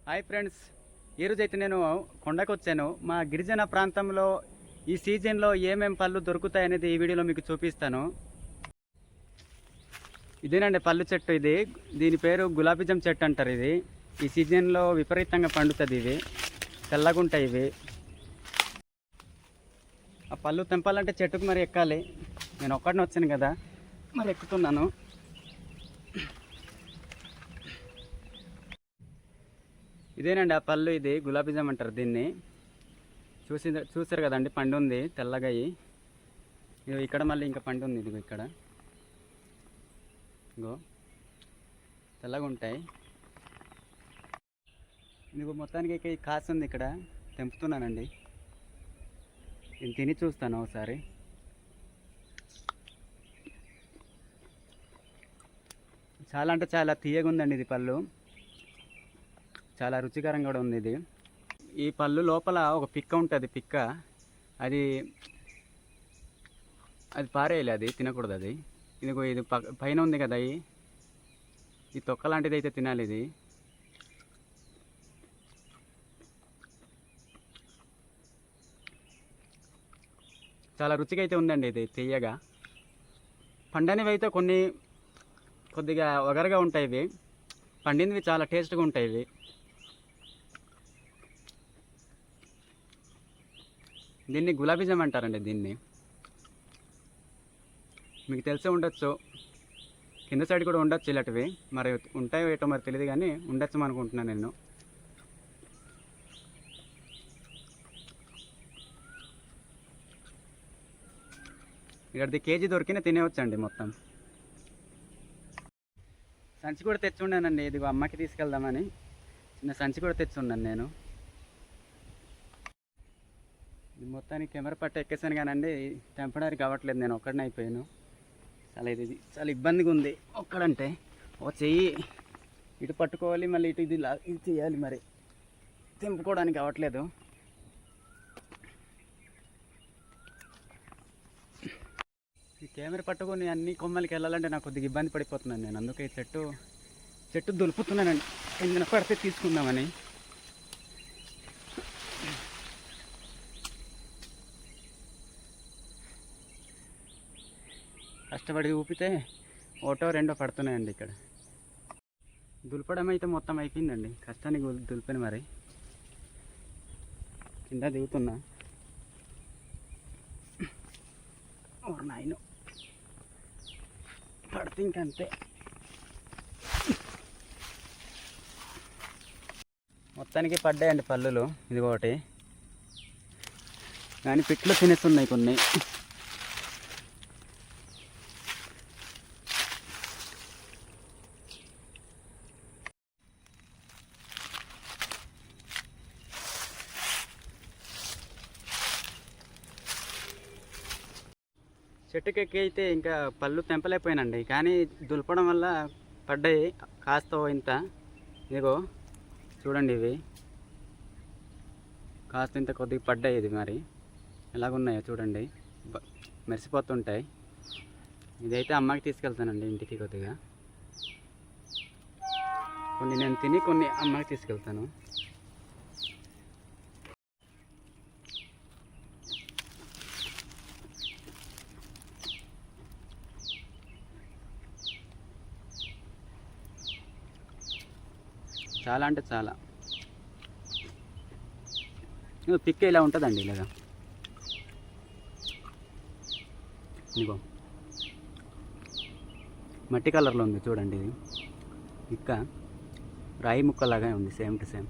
Hi friends, ఈరోజు అయితే నేను కొండకు వచ్చాను. మా గిరిజన ప్రాంతంలో ఈ సీజన్లో ఏమేమి పళ్ళు దొరుకుతాయి అనేది ఈ వీడియోలో మీకు చూపిస్తాను. ఇదేనండి పళ్ళు చెట్టు. దీని పేరు గులాబీజం చెట్టు అంటారు. ఈ సీజన్లో విపరీతంగా పండుతుంది. తెల్లగా ఉంటాయి ఇవి. ఆ పళ్ళు తెంపాలంటే చెట్టుకు మరి ఎక్కాలి. నేను ఒక్కడిని వచ్చాను కదా, మరి ఎక్కుతున్నాను. ఇదేనండి ఆ పళ్ళు. గులాబీజం అంటారు దీన్ని. చూసారు కదండి, పండు ఉంది తెల్లగా. ఇది ఇక్కడ మళ్ళీ ఇంకా పండు ఉంది. ఇదిగో ఇక్కడ, ఇగో తెల్లగా ఉంటాయి. ఇదిగో మొత్తానికి కాసు ఉంది ఇక్కడ, తెంపుతున్నానండి. నేను తిని చూస్తాను ఒకసారి. చాలా అంటే చాలా తీయగా ఉందండి ఇది పళ్ళు. చాలా రుచికరంగా కూడా ఉంది. ఈ పళ్ళు లోపల ఒక పిక్క ఉంటుంది. అది పారేయాలి, అది తినకూడదు. ఇది పైన ఉంది కదా, ఈ తొక్క లాంటిది అయితే తినాలి. ఇది చాలా రుచిగా అయితే ఉందండి. ఇది తీయగా. పండనివి అయితే కొన్ని కొద్దిగా ఒగరగా ఉంటాయి. ఇవి పండినవి చాలా టేస్ట్గా ఉంటాయి. దీన్ని గులాబీజం అంటారండి. దీన్ని మీకు తెలిసే ఉండొచ్చు, కింద సైడ్ కూడా ఉండొచ్చు ఇలాంటివి. మరి ఉంటాయో ఏటో మరి తెలియదు, కానీ ఉండొచ్చు అనుకుంటున్నాను నేను. ఇక్కడిది కేజీ దొరికినా తినేవచ్చండి మొత్తం. సంచి కూడా తెచ్చి ఉన్నానండి. ఇదిగో అమ్మకి తీసుకెళ్దామని చిన్న సంచి కూడా తెచ్చి ఉన్నాను నేను. మొత్తానికి కెమెరా పట్ట ఎక్కేసాను కానండి, తెంపడానికి కావట్లేదు. నేను ఒక్కడిని అయిపోయాను. చాలా ఇబ్బందిగా ఉంది ఒక్కడంటే. ఒక చెయ్యి ఇటు పట్టుకోవాలి, మళ్ళీ ఇటు ఇది చేయాలి, మరి తెంపుకోవడానికి కావట్లేదు. ఈ కెమెరా పట్టుకొని అన్ని కొమ్మలకి వెళ్ళాలంటే నాకు కొద్దిగా ఇబ్బంది పడిపోతున్నాను నేను. అందుకే చెట్టు దులుపుతున్నానండి, కిందన పడితే తీసుకుందామని. కష్టపడి ఊపితే ఒకటో రెండో పడుతున్నాయండి. ఇక్కడ దులపడం అయితే మొత్తం అయిపోయిందండి. కష్టానికి దులిపాను. మరి కింద దిగుతున్నా. నాయను పడితే ఇంకంతే. మొత్తానికి పడ్డాయండి పళ్ళులు. ఇది ఒకటి, కానీ పిట్లు తినేస్తున్నాయి కొన్ని. చెట్టుకెక్కి అయితే ఇంకా పళ్ళు తెంపలేకపోయానండి, కానీ దులపడం వల్ల పడ్డాయి కాస్త ఇంత. ఇదిగో చూడండి, ఇవి కాస్త ఇంత కొద్దిగా పడ్డాయి. ఇది మరి ఎలాగున్నాయో చూడండి, మెరిసిపోతుంటాయి. ఇదైతే అమ్మకి తీసుకెళ్తానండి ఇంటికి. కొద్దిగా కొన్ని నేను తిని కొన్ని అమ్మకి తీసుకెళ్తాను. చాలా అంటే చాలా. పిక్క ఇలా ఉంటుందండి, ఇలాగా. ఇదిగో మట్టి కలర్లో ఉంది చూడండి. ఇది పిక్క రాయి ముక్కలాగా ఉంది, సేమ్ టు సేమ్.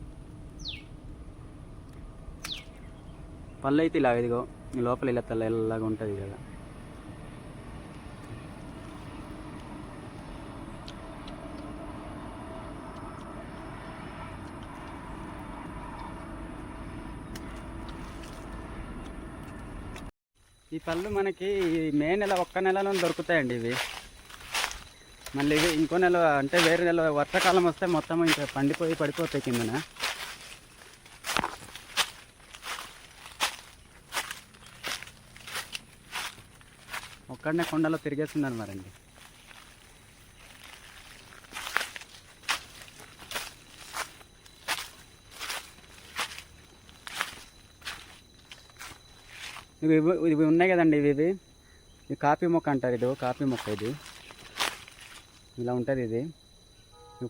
పళ్ళు అయితే ఇలా, ఇదిగో లోపల ఇలా తెల్లలాగా ఉంటుంది కదా. ఈ పళ్ళు మనకి మే నెల ఒక్క నెలలో దొరుకుతాయండి. ఇవి మళ్ళీ ఇంకో నెల అంటే వేరే నెల వర్షాకాలం వస్తే మొత్తం ఇంకా పండిపోయి పడిపోతాయి కిందన. ఒక్కడనే కొండలో తిరిగేస్తున్నారు మరండి. ఇవి ఉన్నాయి కదండి, ఇవి కాఫీ మొక్క అంటారు. ఇది కాఫీ మొక్క, ఇది ఇలా ఉంటుంది. ఇది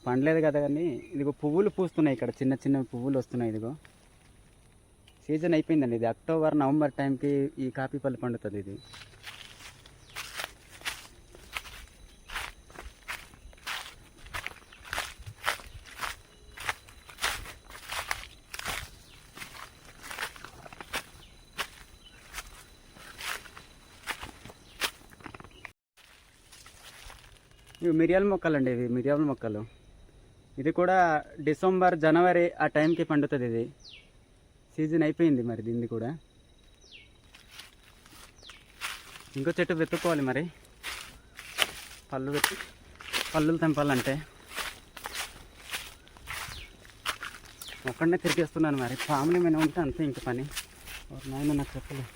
పండలేదు కదా, కానీ ఇదిగో పువ్వులు పూస్తున్నాయి ఇక్కడ, చిన్న చిన్న పువ్వులు వస్తున్నాయి. ఇదిగో సీజన్ అయిపోయిందండి. ఇది అక్టోబర్ నవంబర్ టైంకి ఈ కాఫీ పళ్ళు పండుతుంది. ఇది ఇవి మిరియాల మొక్కలు అండి, ఇవి మిరియాల మొక్కలు. ఇది కూడా డిసెంబర్ జనవరి ఆ టైంకి పండుతుంది. ఇది సీజన్ అయిపోయింది మరి దీన్ని కూడా. ఇంకో చెట్టు వెతుక్కోవాలి మరి, పళ్ళు తెంపాలంటే. ఒక్కడనే తిరిగేస్తున్నాను మరి, ఫ్యామిలీ మీద ఉంటే అంతే ఇంక పని. నాయన నాకు చెప్పలేదు.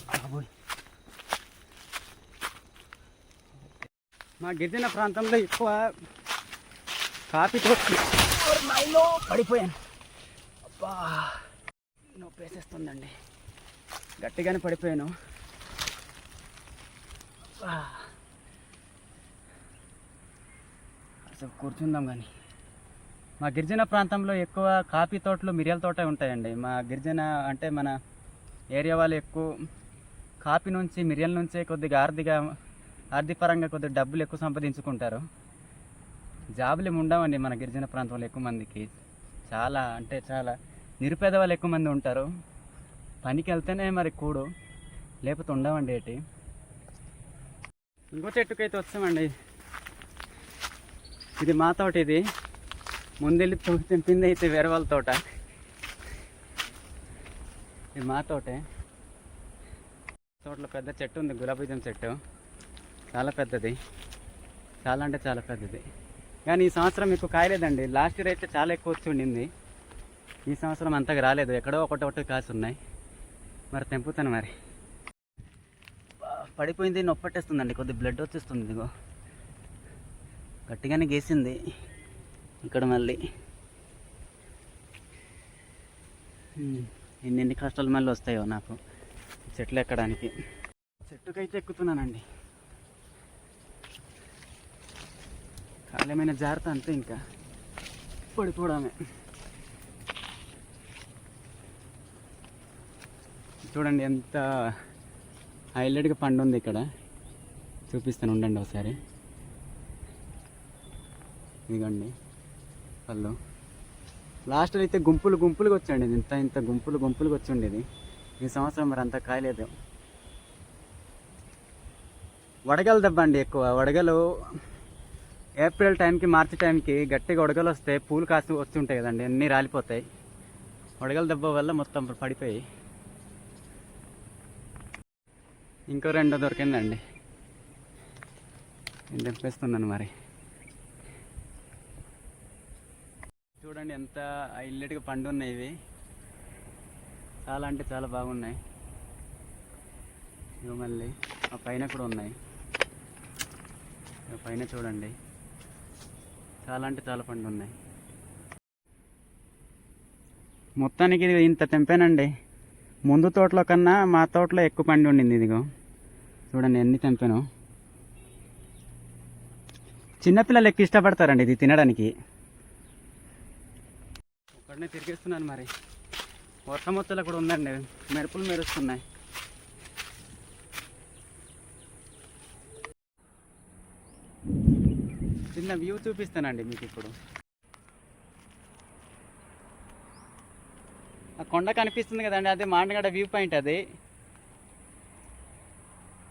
బాబోయ్, మా గిరిజన ప్రాంతంలో ఎక్కువ కాఫీ తోటలో పడిపోయాను. అబ్బా, నొప్పి వేసేస్తుందండి, గట్టిగానే పడిపోయాను. అసలు కూర్చుందాం కానీ. మా గిరిజన ప్రాంతంలో ఎక్కువ కాఫీ తోటలు, మిరియాల తోట ఉంటాయండి. మా గిరిజన అంటే మన ఏరియా వాళ్ళు ఎక్కువ కాఫీ నుంచి, మిరియాల నుంచే కొద్దిగా ఆర్థికపరంగా కొద్దిగా డబ్బులు ఎక్కువ సంపాదించుకుంటారు. జాబులు ఏమి ఉండవండి మన గిరిజన ప్రాంతంలో ఎక్కువ మందికి. చాలా అంటే చాలా నిరుపేద వాళ్ళు ఎక్కువ మంది ఉంటారు. పనికి వెళ్తేనే మరి కూడు, లేకపోతే ఉండవండి ఏటి. ఇంకో చెట్టుకైతే వచ్చామండి. ఇది మా తోట. ఇది ముందెళ్ళి తెంపింది అయితే వేరే వాళ్ళ తోట. ఇది మా తోటే. తోటలో పెద్ద చెట్టు ఉంది, గులాబీ చెట్టు. చాలా పెద్దది, చాలా అంటే చాలా పెద్దది. కానీ ఈ సంవత్సరం ఎక్కువ కాయలేదండి. లాస్ట్ ఇయర్ అయితే చాలా ఎక్కువ వచ్చి ఉండింది. ఈ సంవత్సరం అంతగా రాలేదు, ఎక్కడో ఒకటి కాసి ఉన్నాయి. మరి తెంపుతాను మరి. పడిపోయింది, నొప్పి పట్టేస్తుందండి, కొద్ది బ్లడ్ వచ్చేస్తుంది. ఇదిగో గట్టిగానే గీసింది ఇక్కడ. మళ్ళీ ఎన్ని కష్టాలు మళ్ళీ వస్తాయో నాకు చెట్లు ఎక్కడానికి. చెట్టుకైతే ఎక్కుతున్నానండి, కాలేమైనా జాగ్రత్త అంతే, ఇంకా పడిపోవడమే. చూడండి ఎంత హైలైట్గా పండు ఉంది ఇక్కడ, చూపిస్తాను ఉండండి ఒకసారి. ఇదిగోండి పళ్ళు. లాస్ట్ అయితే గుంపులుగా వచ్చండి, ఇంత గుంపులుగా వచ్చి ఇది. ఈ సంవత్సరం మరి అంత కాయలేదు. వడగలు దెబ్బ అండి ఎక్కువ. వడగలు ఏప్రిల్ టైంకి, మార్చి టైంకి గట్టిగా వడగలు వస్తే పూలు కాసి వస్తుంటాయి కదండి, అన్నీ రాలిపోతాయి. వడగల దెబ్బ వల్ల మొత్తం పడిపోయి. ఇంకో 2 దొరికిందండి, నేను తెంపేస్తున్నాను మరి. చూడండి ఎంత హైలైట్గా పండు ఉన్నాయి ఇవి. చాలా అంటే చాలా బాగున్నాయి. ఇవి మళ్ళీ ఆ పైన కూడా ఉన్నాయి, పైన చూడండి చాలా అంటే చాలా పండు ఉన్నాయి. మొత్తానికి ఇది ఇంత తెంపానండి. ముందు తోటలో కన్నా మా తోటలో ఎక్కువ పండు ఉండింది. ఇదిగో చూడండి ఎన్ని తెంపాను. చిన్నపిల్లలు ఎక్కువ ఇష్టపడతారండి ఇది తినడానికి. ఒక్కడనే తిరిగేస్తున్నాను మరి. వర్షం వచ్చేలా కూడా ఉందండి, మెరుపులు మెరుస్తున్నాయి. చిన్న వ్యూ చూపిస్తానండి మీకు ఇప్పుడు. ఆ కొండ కనిపిస్తుంది కదండి, అదే మాండగడ్డ వ్యూ పాయింట్. అది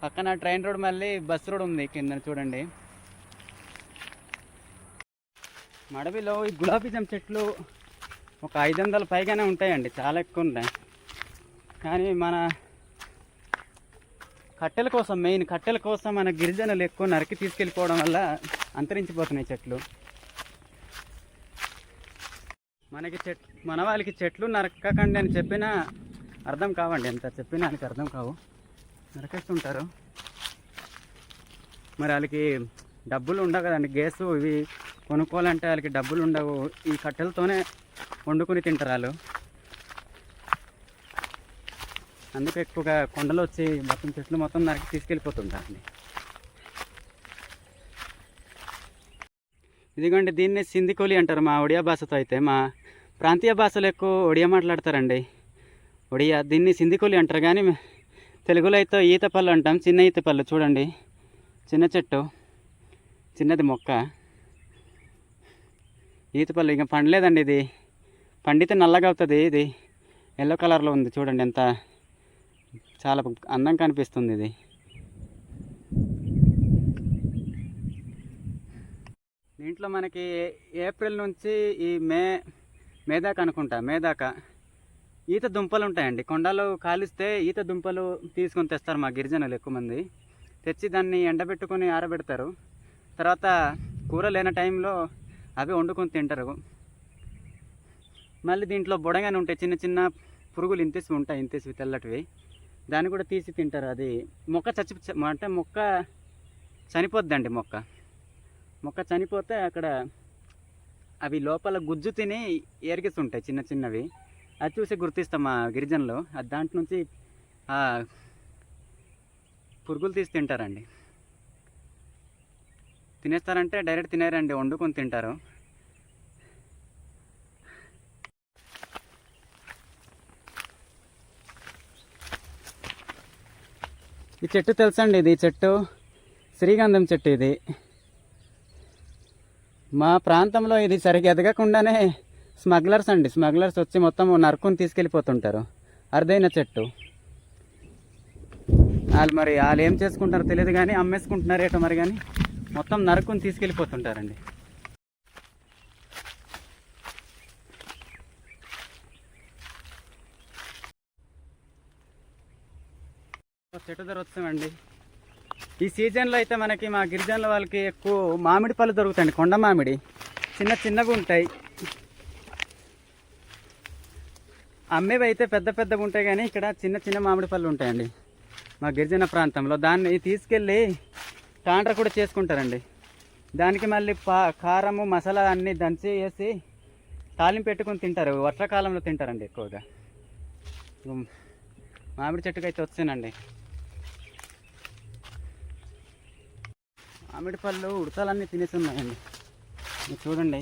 పక్కన ట్రైన్ రోడ్, మళ్ళీ బస్ రోడ్ ఉంది కింద చూడండి. మడవిలో ఈ గులాబీ జామ చెట్లు ఒక 500 పైగానే ఉంటాయండి, చాలా ఎక్కువ ఉంటాయి. కానీ మన కట్టెల కోసం, మెయిన్ కట్టెల కోసం మన గిరిజనులు ఎక్కువ నరికి తీసుకెళ్ళిపోవడం వల్ల అంతరించిపోతున్నాయి చెట్లు. మన వాళ్ళకి చెట్లు నరకకండి అని చెప్పినా అర్థం కావండి, ఎంత చెప్పినా వాళ్ళకి అర్థం కావు, నరకేస్తుంటారు. మరి వాళ్ళకి డబ్బులు ఉండవు కదండి, గ్యాసు ఇవి కొనుక్కోవాలంటే వాళ్ళకి డబ్బులు ఉండవు. ఈ కట్టెలతోనే వండుకొని తింటారు వాళ్ళు. అందుకే ఎక్కువగా కొండలు వచ్చి మొత్తం చెట్లు మొత్తం నరికి తీసుకెళ్ళిపోతుంటారండి. ఇదిగోండి దీన్ని సింధికోలి అంటారు మా ఒడియా భాషతో. అయితే మా ప్రాంతీయ భాషలో ఎక్కువ ఒడియా మాట్లాడతారండి. ఒడియా దీన్ని సింధికోలి అంటారు, కానీ తెలుగులో అయితే ఈతపళ్ళు అంటాం. చిన్న ఈతపళ్ళు చూడండి, చిన్న చెట్టు, చిన్నది మొక్క ఈతపళ్ళు. ఇంకా పండలేదండి, ఇది పండితే నల్లగా అవుతుంది. ఇది ఎల్లో కలర్లో ఉంది చూడండి, ఎంత చాలా అందంగా కనిపిస్తుంది. ఇది దీంట్లో మనకి ఏప్రిల్ నుంచి ఈ మే దాకా అనుకుంటా, మే దాకా ఈత దుంపలు ఉంటాయండి. కొండలు కాలిస్తే ఈత దుంపలు తీసుకొని తెస్తారు మా గిరిజనులు ఎక్కువ మంది. తెచ్చి దాన్ని ఎండబెట్టుకొని ఆరబెడతారు. తర్వాత కూర లేని టైంలో అవి వండుకొని తింటారు. మళ్ళీ దీంట్లో బుడగానే ఉంటాయి, చిన్న చిన్న పురుగులు ఇంతేసి ఉంటాయి, ఇంతేసి తెల్లటివి. దాన్ని కూడా తీసి తింటారు. అది మొక్క మొక్క చనిపోద్దండి. మొక్క చనిపోతే అక్కడ అవి లోపల గుజ్జు తిని ఎరిగిస్తుంటాయి చిన్న చిన్నవి. అది చూసి గుర్తిస్తాం మా గిరిజనులు. అది దాంట్లో నుంచి పురుగులు తీసి తింటారండి. తినేస్తారంటే డైరెక్ట్ తినేరండి, వండుకొని తింటారు. ఈ చెట్టు తెలుసండి, ఇది చెట్టు శ్రీగంధం చెట్టు. ఇది మా ప్రాంతంలో ఇది సరిగ్గా ఎదగకుండానే స్మగ్లర్స్ వచ్చి మొత్తం నరుకుని తీసుకెళ్ళిపోతుంటారు. అరుదైన చెట్టు. వాళ్ళు ఏం చేసుకుంటారో తెలియదు, కానీ అమ్మేసుకుంటున్నారేటో మరి, కానీ మొత్తం నరుకుని తీసుకెళ్ళిపోతుంటారండి. చెట్టు ధర వస్తామండి. ఈ సీజన్లో అయితే మనకి మా గిరిజనుల వాళ్ళకి ఎక్కువ మామిడి పళ్ళు దొరుకుతాయండి. కొండ మామిడి చిన్నగా ఉంటాయి. అమ్మేవి అయితే పెద్దగా ఉంటాయి, కానీ ఇక్కడ చిన్న మామిడి పళ్ళు ఉంటాయండి మా గిరిజన ప్రాంతంలో. దాన్ని తీసుకెళ్ళి టాండ్ర కూడా చేసుకుంటారండి. దానికి మళ్ళీ కారము మసాలా అన్నీ దంచి వేసి తాలింపు పెట్టుకొని తింటారు. వర్షాకాలంలో తింటారండి ఎక్కువగా. మామిడి చెట్టుకు అయితే వచ్చానండి. మామిడి పళ్ళు ఉడతలన్నీ తినేసి ఉన్నాయండి. మీరు చూడండి,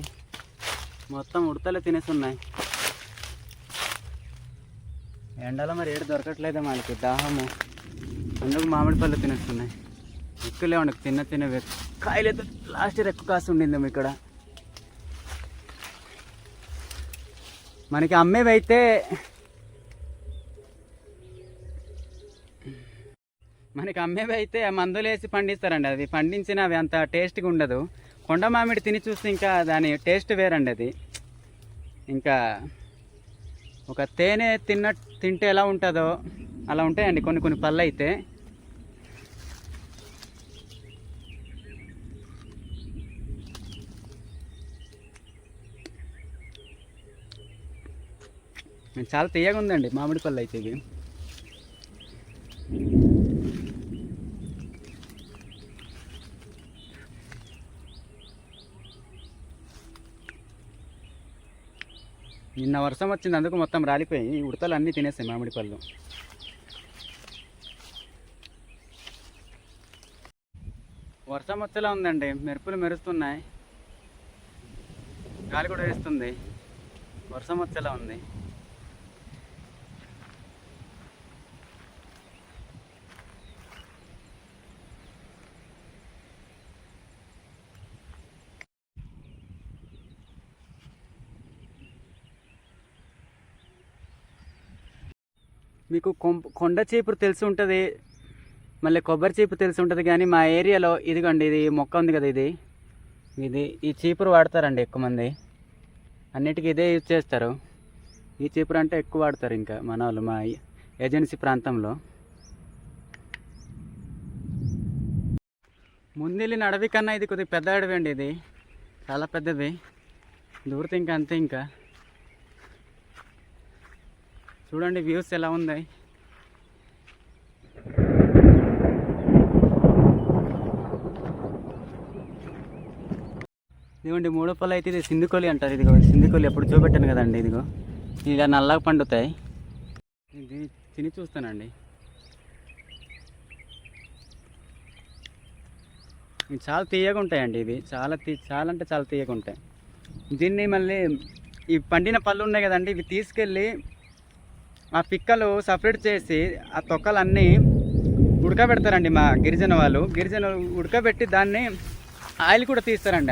మొత్తం ఉడతలే తినేసి ఉన్నాయి. ఎండలో మరి ఏడు దొరకట్లేదు మనకి, దాహము, అందుకు మామిడి పళ్ళు తినేస్తున్నాయి. ఎక్కువలే ఉండి చిన్న కాయలతో లాస్ట్ ఇయర్ ఎక్కువ కాసి ఉండిందేమో ఇక్కడ. మనకి అమ్మేవి అయితే మందులు వేసి పండిస్తారండి. అది పండించిన అవి అంత టేస్ట్గా ఉండదు. కొండ మామిడి తిని చూస్తే ఇంకా దాని టేస్ట్ వేరండి. అది ఇంకా ఒక తేనె తింటే ఎలా ఉంటుందో అలా ఉంటాయండి కొన్ని పళ్ళు అయితే. చాలా తీయగా ఉందండి మామిడి పళ్ళు అయితే ఇవి. నిన్న వర్షం వచ్చింది, అందుకు మొత్తం రాలిపోయి ఈ ఉడతలు అన్నీ తినేస్తాయి మామిడి పళ్ళు. వర్షం వచ్చేలా ఉందండి, మెరుపులు మెరుస్తున్నాయి, గాలి కూడా వేస్తుంది. వర్షం వచ్చేలా ఉంది. మీకు కొండ చీపురు తెలిసి ఉంటుంది, మళ్ళీ కొబ్బరి చీపురు తెలిసి ఉంటుంది. కానీ మా ఏరియాలో ఇదిగోండి, ఇది మొక్క ఉంది కదా, ఈ చీపురు వాడతారండి ఎక్కువ మంది. అన్నిటికీ ఇదే యూజ్ చేస్తారు. ఈ చీపురు అంటే ఎక్కువ వాడతారు ఇంకా మన వాళ్ళు మా ఏజెన్సీ ప్రాంతంలో. ముందెళ్ళిన అడవి కన్నా ఇది కొద్దిగా పెద్ద అడవి అండి. ఇది చాలా పెద్దది, దూరితే ఇంకా అంతే. ఇంకా చూడండి వ్యూస్ ఎలా ఉన్నాయి. ఇదిగోండి మూడో పళ్ళు అయితే ఇది సింధికోలి అంటారు. ఇదిగో సింధికోలి ఎప్పుడు చూపెట్టాను కదండి. ఇదిగో ఇలా నల్లగా పండుతాయి. ఇది తిని చూస్తానండి. ఇవి చాలా తీయగా ఉంటాయండి. ఇవి చాలా అంటే చాలా తీయగా ఉంటాయి. దీన్ని మళ్ళీ ఈ పండిన పళ్ళు ఉన్నాయి కదండి, ఇవి తీసుకెళ్ళి ఆ పిక్కలు సపరేట్ చేసి ఆ తొక్కలన్నీ ఉడకబెడతారండి. మా గిరిజనులు ఉడకబెట్టి దాన్ని ఆయిల్ కూడా తీస్తారండి.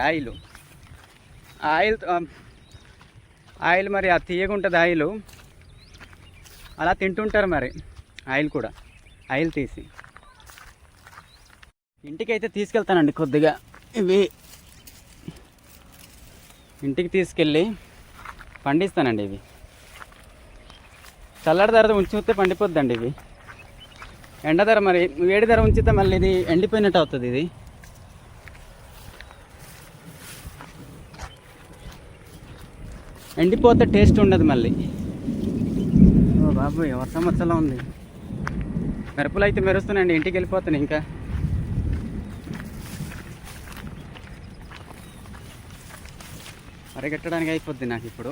ఆయిల్ మరి ఆ తీయగా ఉంటుంది ఆయిల్, అలా తింటుంటారు మరి. ఆయిల్ తీసి ఇంటికైతే తీసుకెళ్తానండి. కొద్దిగా ఇవి ఇంటికి తీసుకెళ్ళి పండిస్తానండి. ఇవి చల్లటి ధర ఉంచితే పండిపోద్దండి. ఇవి ఎండ ధర మరి వేడి ధర ఉంచితే మళ్ళీ ఇది ఎండిపోయినట్టు అవుతుంది. ఇది ఎండిపోతే టేస్ట్ ఉండదు మళ్ళీ. ఓ బాబోయ్, వర్షం వచ్చేలా ఉంది. మిరపలు అయితే మెరుస్తున్నాయండి. ఇంటికి వెళ్ళిపోతాను. ఇంకా అరగట్టడానికి అయిపోద్ది నాకు ఇప్పుడు.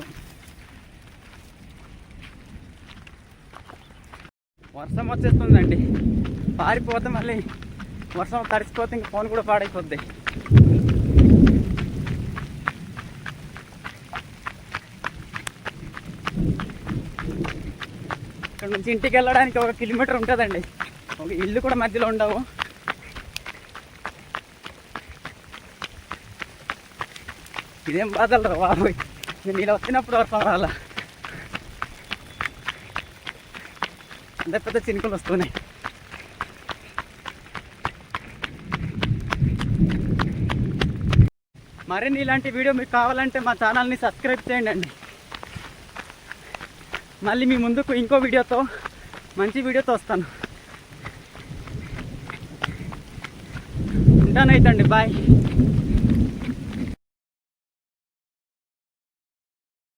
వర్షం వచ్చేస్తుందండి. పారిపోతే మళ్ళీ వర్షం తడిసిపోతే ఇంక ఫోన్ కూడా పాడైపోద్ది. ఇక్కడ నుంచి ఇంటికి వెళ్ళడానికి 1 కిలోమీటర్ ఉంటుందండి. ఒక ఇల్లు కూడా మధ్యలో ఉండవు. ఇదేం బాధలు రా బాబోయ్. నేను ఇలా వచ్చినప్పుడు వర్షం రాలా, అంత పెద్ద చినుకులు వస్తున్నాయి. మరిన్ని ఇలాంటి వీడియో మీకు కావాలంటే మా ఛానల్ని సబ్స్క్రైబ్ చేయండి అండి. మళ్ళీ మీ ముందుకు ఇంకో వీడియోతో, మంచి వీడియోతో వస్తాను. ఉంటానైతే అండి. బాయ్.